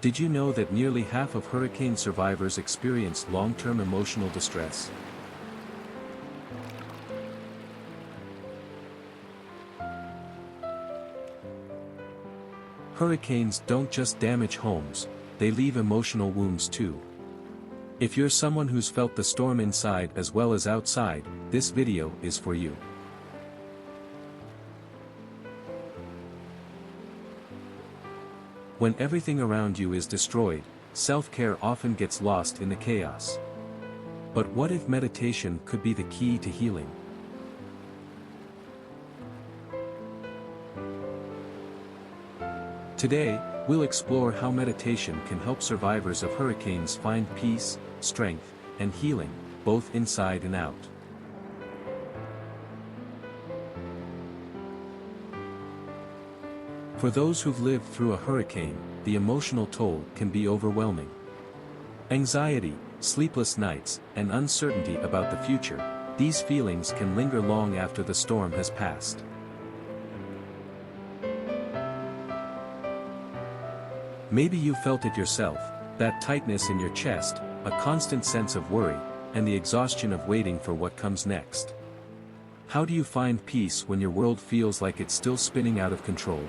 Did you know that nearly half of hurricane survivors experience long-term emotional distress? Hurricanes don't just damage homes, they leave emotional wounds too. If you're someone who's felt the storm inside as well as outside, this video is for you. When everything around you is destroyed, self-care often gets lost in the chaos. But what if meditation could be the key to healing? Today, we'll explore how meditation can help survivors of hurricanes find peace, strength, and healing, both inside and out. For those who've lived through a hurricane, the emotional toll can be overwhelming. Anxiety, sleepless nights, and uncertainty about the future, these feelings can linger long after the storm has passed. Maybe you felt it yourself, that tightness in your chest, a constant sense of worry, and the exhaustion of waiting for what comes next. How do you find peace when your world feels like it's still spinning out of control?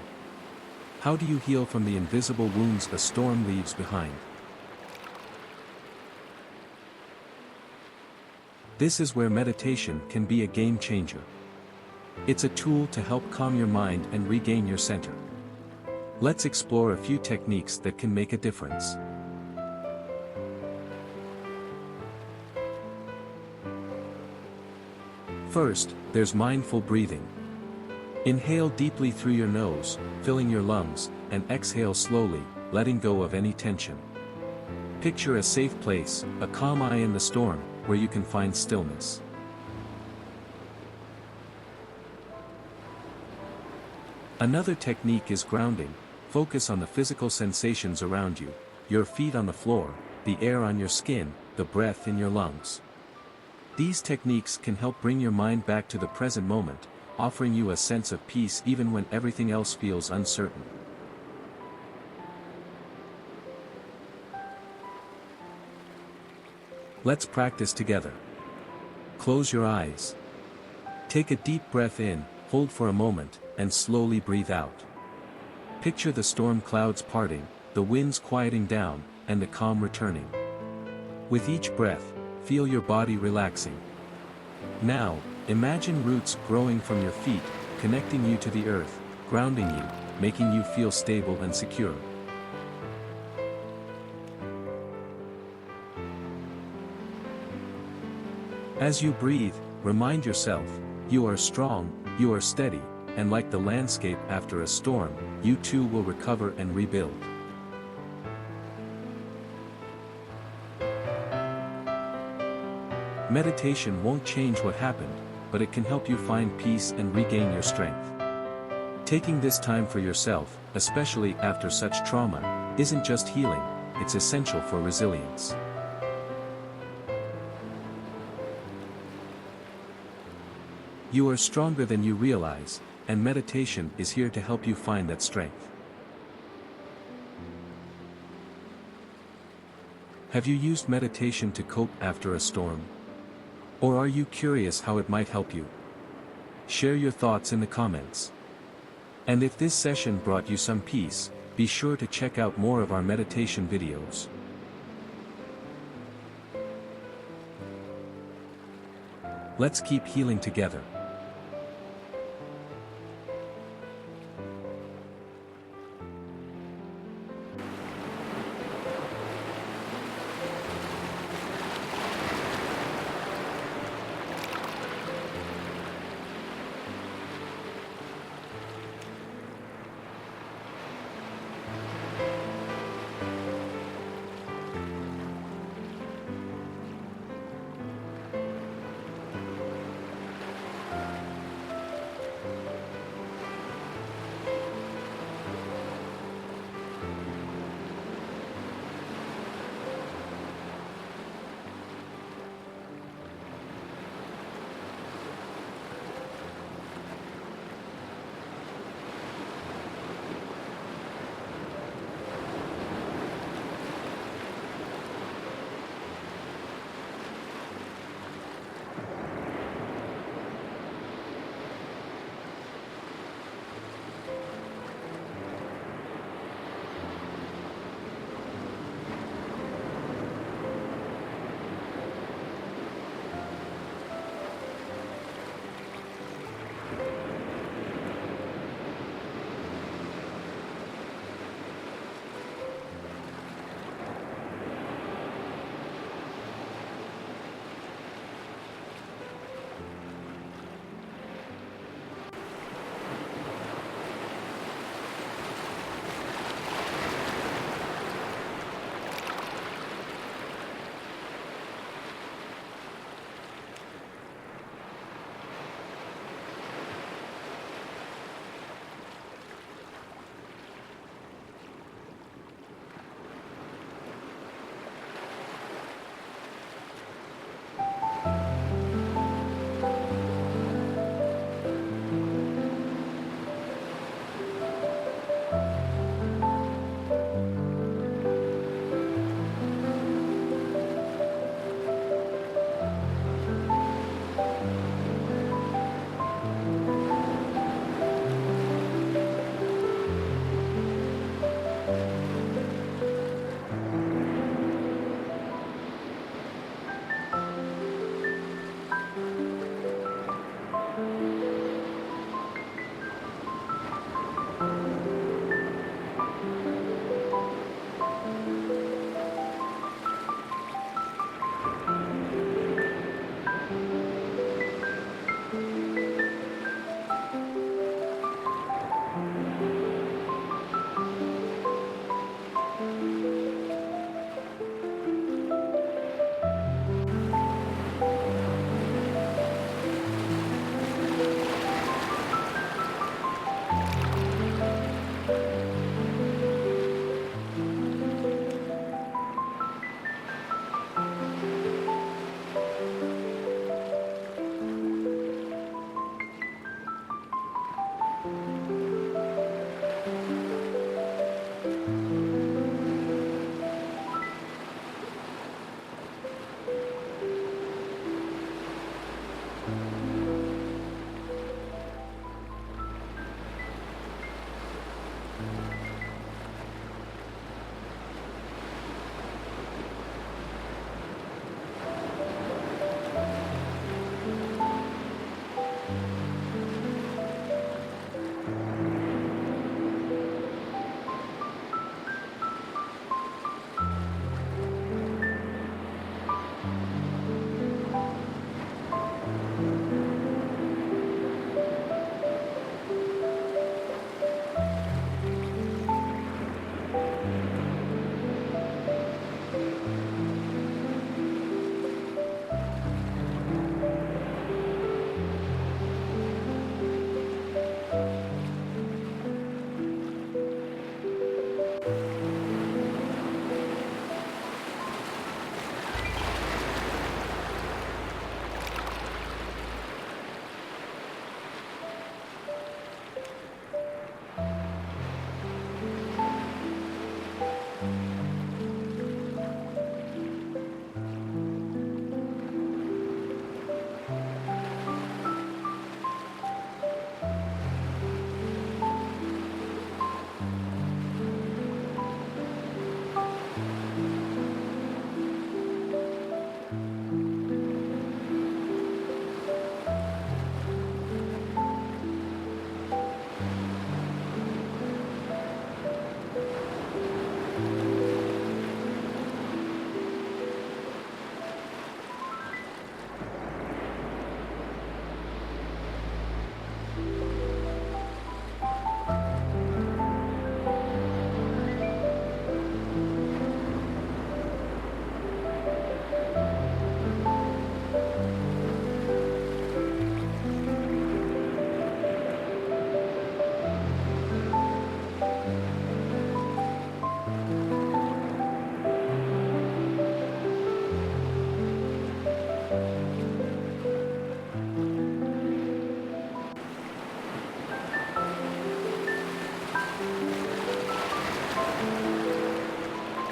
How do you heal from the invisible wounds a storm leaves behind? This is where meditation can be a game changer. It's a tool to help calm your mind and regain your center. Let's explore a few techniques that can make a difference. First, there's mindful breathing. Inhale deeply through your nose, filling your lungs, and exhale slowly, letting go of any tension. Picture a safe place, a calm eye in the storm, where you can find stillness. Another technique is grounding. Focus on the physical sensations around you, your feet on the floor, the air on your skin, the breath in your lungs. These techniques can help bring your mind back to the present moment, offering you a sense of peace even when everything else feels uncertain. Let's practice together. Close your eyes. Take a deep breath in, hold for a moment, and slowly breathe out. Picture the storm clouds parting, the winds quieting down, and the calm returning. With each breath, feel your body relaxing. Now, imagine roots growing from your feet, connecting you to the earth, grounding you, making you feel stable and secure. As you breathe, remind yourself, you are strong, you are steady, and like the landscape after a storm, you too will recover and rebuild. Meditation won't change what happened, but it can help you find peace and regain your strength. Taking this time for yourself, especially after such trauma, isn't just healing, it's essential for resilience. You are stronger than you realize, and meditation is here to help you find that strength. Have you used meditation to cope after a storm? Or are you curious how it might help you? Share your thoughts in the comments. And if this session brought you some peace, be sure to check out more of our meditation videos. Let's keep healing together.